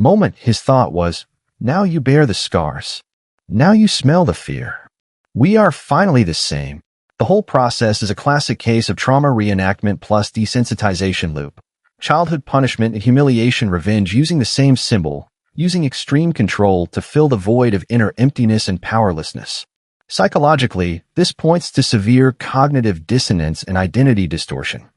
moment his thought was, "Now you bear the scars. Now you smell the fear. We are finally the same." The whole process is a classic case of trauma reenactment plus desensitization loop. Childhood punishment and humiliation revenge using the same symbol, using extreme control to fill the void of inner emptiness and powerlessness. Psychologically, this points to severe cognitive dissonance and identity distortion.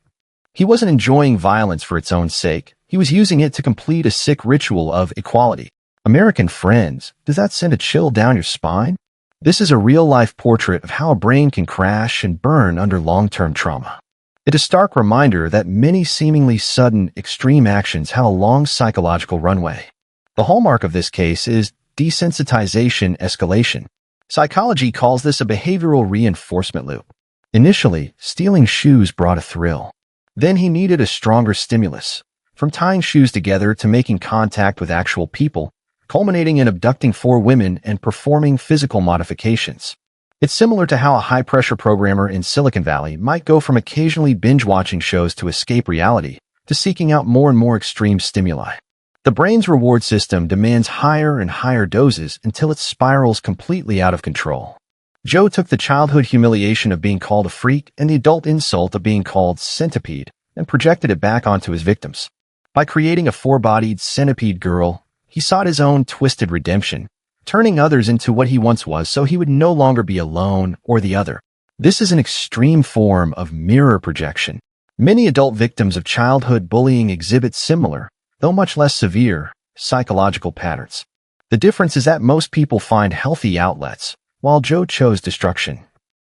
He wasn't enjoying violence for its own sake. He was using it to complete a sick ritual of equality. American friends, does that send a chill down your spine? This is a real-life portrait of how a brain can crash and burn under long-term trauma. It is a stark reminder that many seemingly sudden, extreme actions have a long psychological runway. The hallmark of this case is desensitization escalation. Psychology calls this a behavioral reinforcement loop. Initially, stealing shoes brought a thrill. Then he needed a stronger stimulus, from tying shoes together to making contact with actual people, culminating in abducting 4 women and performing physical modifications. It's similar to how a high-pressure programmer in Silicon Valley might go from occasionally binge-watching shows to escape reality, to seeking out more and more extreme stimuli. The brain's reward system demands higher and higher doses until it spirals completely out of control. Joe took the childhood humiliation of being called a freak and the adult insult of being called centipede and projected it back onto his victims. By creating a 4-bodied centipede girl, he sought his own twisted redemption, turning others into what he once was so he would no longer be alone or the other. This is an extreme form of mirror projection. Many adult victims of childhood bullying exhibit similar, though much less severe, psychological patterns. The difference is that most people find healthy outlets, while Joe chose destruction.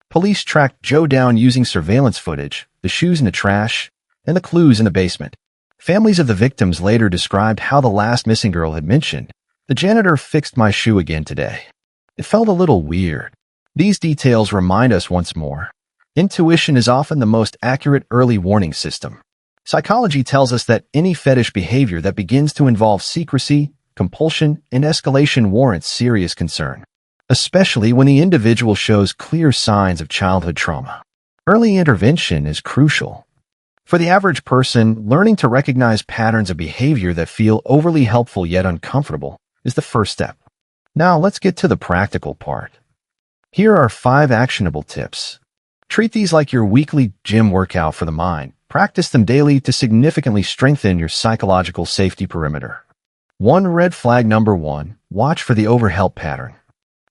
Police tracked Joe down using surveillance footage, the shoes in the trash, and the clues in the basement. Families of the victims later described how the last missing girl had mentioned, "The janitor fixed my shoe again today. It felt a little weird." These details remind us once more, intuition is often the most accurate early warning system. Psychology tells us that any fetish behavior that begins to involve secrecy, compulsion, and escalation warrants serious concern, especially when the individual shows clear signs of childhood trauma. Early intervention is crucial. For the average person, learning to recognize patterns of behavior that feel overly helpful yet uncomfortable is the first step. Now let's get to the practical part. Here are 5 actionable tips. Treat these like your weekly gym workout for the mind. Practice them daily to significantly strengthen your psychological safety perimeter. 1. Red flag number 1. Watch for the overhelp pattern.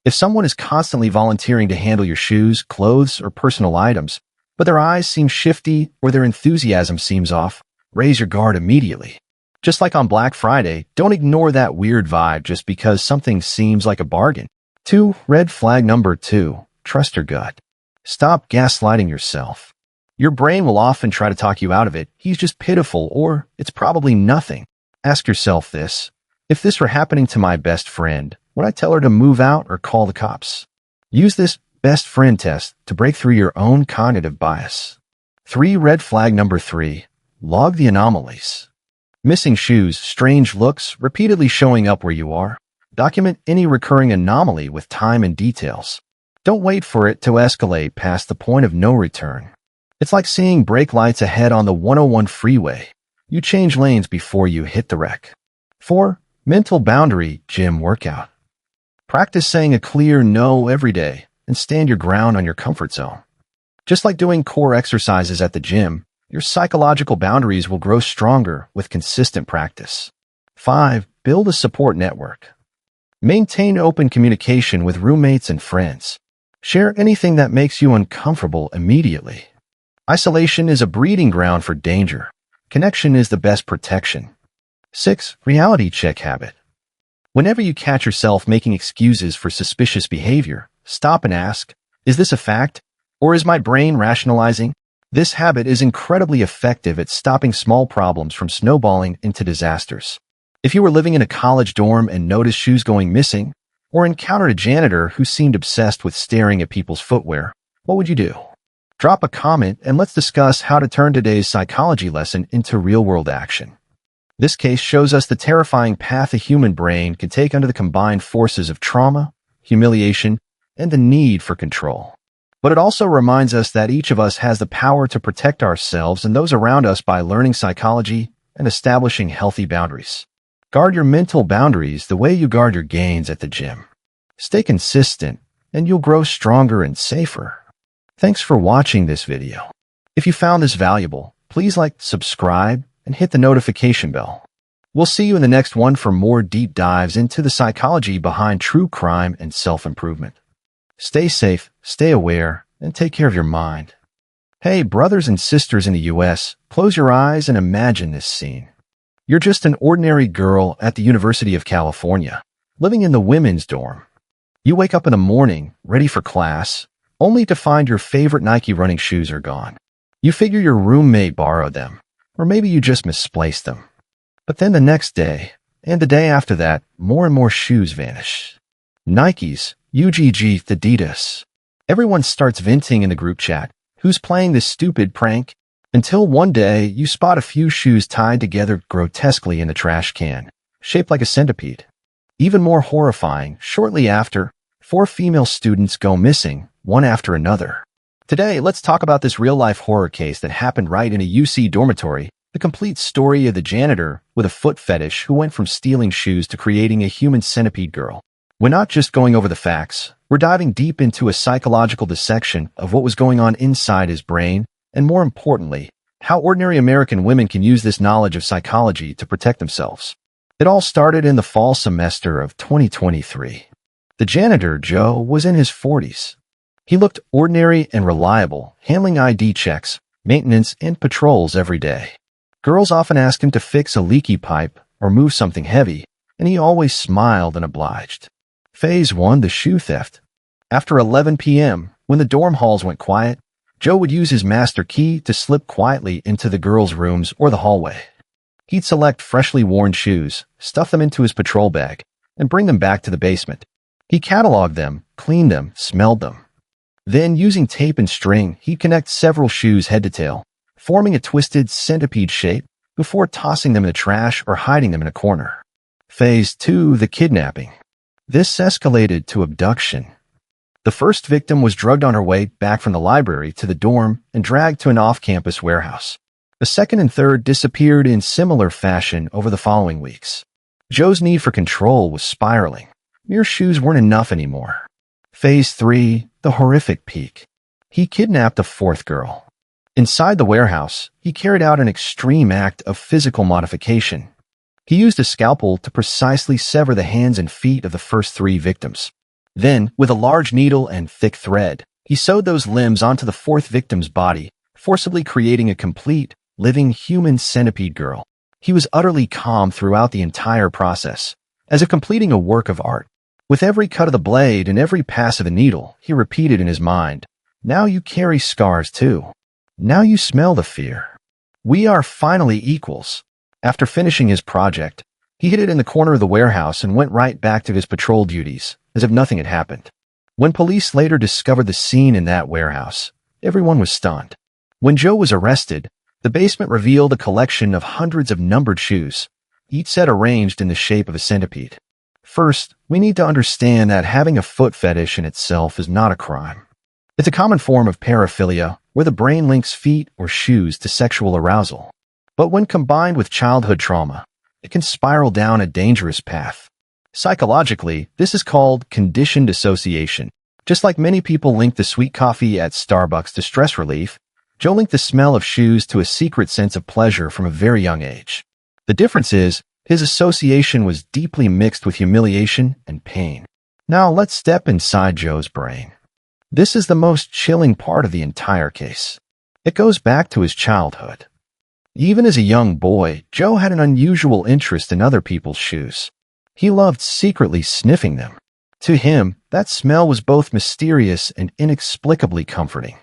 If someone is constantly volunteering to handle your shoes, clothes, or personal items, but their eyes seem shifty or their enthusiasm seems off, raise your guard immediately. Just like on Black Friday, don't ignore that weird vibe just because something seems like a bargain. 2. Red flag number 2. Trust your gut. Stop gaslighting yourself. Your brain will often try to talk you out of it. "He's just pitiful," or "it's probably nothing." Ask yourself this: if this were happening to my best friend, would I tell her to move out or call the cops? Use this best friend test to break through your own cognitive bias. 3. Red flag number 3. Log the anomalies. Missing shoes, strange looks, repeatedly showing up where you are. Document any recurring anomaly with time and details. Don't wait for it to escalate past the point of no return. It's like seeing brake lights ahead on the 101 freeway. You change lanes before you hit the wreck. 4. Mental boundary gym workout. Practice saying a clear no every day and stand your ground on your comfort zone. Just like doing core exercises at the gym, your psychological boundaries will grow stronger with consistent practice. 5. Build a support network. Maintain open communication with roommates and friends. Share anything that makes you uncomfortable immediately. Isolation is a breeding ground for danger. Connection is the best protection. 6. Reality check habit. Whenever you catch yourself making excuses for suspicious behavior, stop and ask, is this a fact, or is my brain rationalizing? This habit is incredibly effective at stopping small problems from snowballing into disasters. If you were living in a college dorm and noticed shoes going missing, or encountered a janitor who seemed obsessed with staring at people's footwear, what would you do? Drop a comment and let's discuss how to turn today's psychology lesson into real-world action. This case shows us the terrifying path a human brain can take under the combined forces of trauma, humiliation, and the need for control. But it also reminds us that each of us has the power to protect ourselves and those around us by learning psychology and establishing healthy boundaries. Guard your mental boundaries the way you guard your gains at the gym. Stay consistent, and you'll grow stronger and safer. Thanks for watching this video. If you found this valuable, please like, subscribe, and hit the notification bell. We'll see you in the next one for more deep dives into the psychology behind true crime and self-improvement. Stay safe, stay aware, and take care of your mind. Hey, brothers and sisters in the US, close your eyes and imagine this scene. You're just an ordinary girl at the University of California, living in the women's dorm. You wake up in the morning, ready for class, only to find your favorite Nike running shoes are gone. You figure your roommate borrowed them, or maybe you just misplaced them. But then the next day, and the day after that, more and more shoes vanish. Nikes, UGGs, Adidas. Everyone starts venting in the group chat. Who's playing this stupid prank? Until one day, you spot a few shoes tied together grotesquely in the trash can, shaped like a centipede. Even more horrifying, shortly after, 4 female students go missing, one after another. Today, let's talk about this real-life horror case that happened right in a UC dormitory, the complete story of the janitor with a foot fetish who went from stealing shoes to creating a human centipede girl. We're not just going over the facts, we're diving deep into a psychological dissection of what was going on inside his brain, and more importantly, how ordinary American women can use this knowledge of psychology to protect themselves. It all started in the fall semester of 2023. The janitor, Joe, was in his 40s. He looked ordinary and reliable, handling ID checks, maintenance, and patrols every day. Girls often asked him to fix a leaky pipe or move something heavy, and he always smiled and obliged. Phase 1, the shoe theft. After 11 p.m., when the dorm halls went quiet, Joe would use his master key to slip quietly into the girls' rooms or the hallway. He'd select freshly worn shoes, stuff them into his patrol bag, and bring them back to the basement. He cataloged them, cleaned them, smelled them. Then, using tape and string, he'd connect several shoes head to tail, forming a twisted centipede shape before tossing them in the trash or hiding them in a corner. Phase 2, the kidnapping. This escalated to abduction. The first victim was drugged on her way back from the library to the dorm and dragged to an off-campus warehouse. The second and third disappeared in similar fashion over the following weeks. Joe's need for control was spiraling. Mere shoes weren't enough anymore. Phase 3, the horrific peak. He kidnapped a 4th girl. Inside the warehouse, he carried out an extreme act of physical modification. He used a scalpel to precisely sever the hands and feet of the first 3 victims. Then, with a large needle and thick thread, he sewed those limbs onto the 4th victim's body, forcibly creating a complete, living human centipede girl. He was utterly calm throughout the entire process, as if completing a work of art. With every cut of the blade and every pass of the needle, he repeated in his mind, "Now you carry scars too. Now you smell the fear. We are finally equals." After finishing his project, he hid it in the corner of the warehouse and went right back to his patrol duties, as if nothing had happened. When police later discovered the scene in that warehouse, everyone was stunned. When Joe was arrested, the basement revealed a collection of hundreds of numbered shoes, each set arranged in the shape of a centipede. First, we need to understand that having a foot fetish in itself is not a crime. It's a common form of paraphilia where the brain links feet or shoes to sexual arousal. But when combined with childhood trauma, it can spiral down a dangerous path. Psychologically, this is called conditioned association. Just like many people link the sweet coffee at Starbucks to stress relief, Joe linked the smell of shoes to a secret sense of pleasure from a very young age. The difference is, his association was deeply mixed with humiliation and pain. Now let's step inside Joe's brain. This is the most chilling part of the entire case. It goes back to his childhood. Even as a young boy, Joe had an unusual interest in other people's shoes. He loved secretly sniffing them. To him, that smell was both mysterious and inexplicably comforting.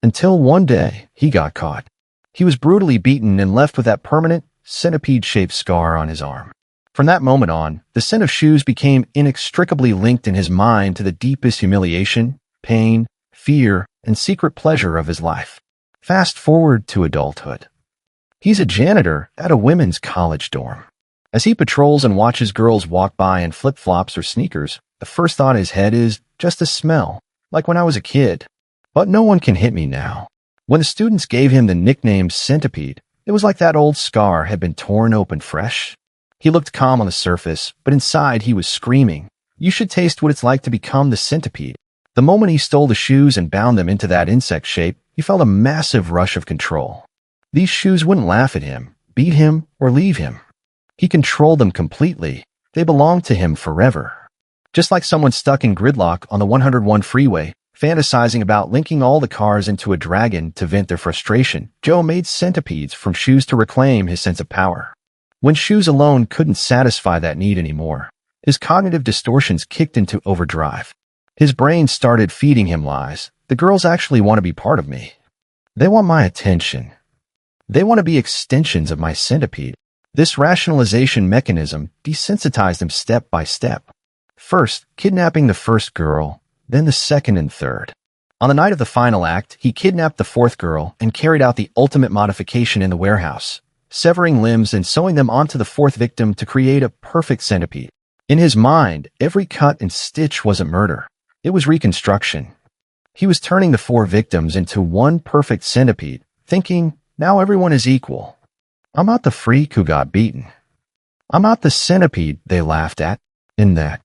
Until one day, he got caught. He was brutally beaten and left with that permanent, centipede-shaped scar on his arm. From that moment on, the scent of shoes became inextricably linked in his mind to the deepest humiliation, pain, fear, and secret pleasure of his life. Fast forward to adulthood. He's a janitor at a women's college dorm. As he patrols and watches girls walk by in flip-flops or sneakers, the first thought in his head is, just a smell, like when I was a kid. But no one can hit me now. When the students gave him the nickname Centipede, it was like that old scar had been torn open fresh. He looked calm on the surface, but inside he was screaming, "You should taste what it's like to become the centipede." The moment he stole the shoes and bound them into that insect shape, he felt a massive rush of control. These shoes wouldn't laugh at him, beat him, or leave him. He controlled them completely. They belonged to him forever. Just like someone stuck in gridlock on the 101 freeway, fantasizing about linking all the cars into a dragon to vent their frustration, Joe made centipedes from shoes to reclaim his sense of power. When shoes alone couldn't satisfy that need anymore, his cognitive distortions kicked into overdrive. His brain started feeding him lies. The girls actually want to be part of me. They want my attention. They want to be extensions of my centipede. This rationalization mechanism desensitized him step by step. First, kidnapping the first girl, then the second and third. On the night of the final act, he kidnapped the fourth girl and carried out the ultimate modification in the warehouse, severing limbs and sewing them onto the fourth victim to create a perfect centipede. In his mind, every cut and stitch wasn't murder. It was reconstruction. He was turning the four victims into one perfect centipede, thinking, now everyone is equal. I'm not the freak who got beaten. I'm not the centipede they laughed at. In that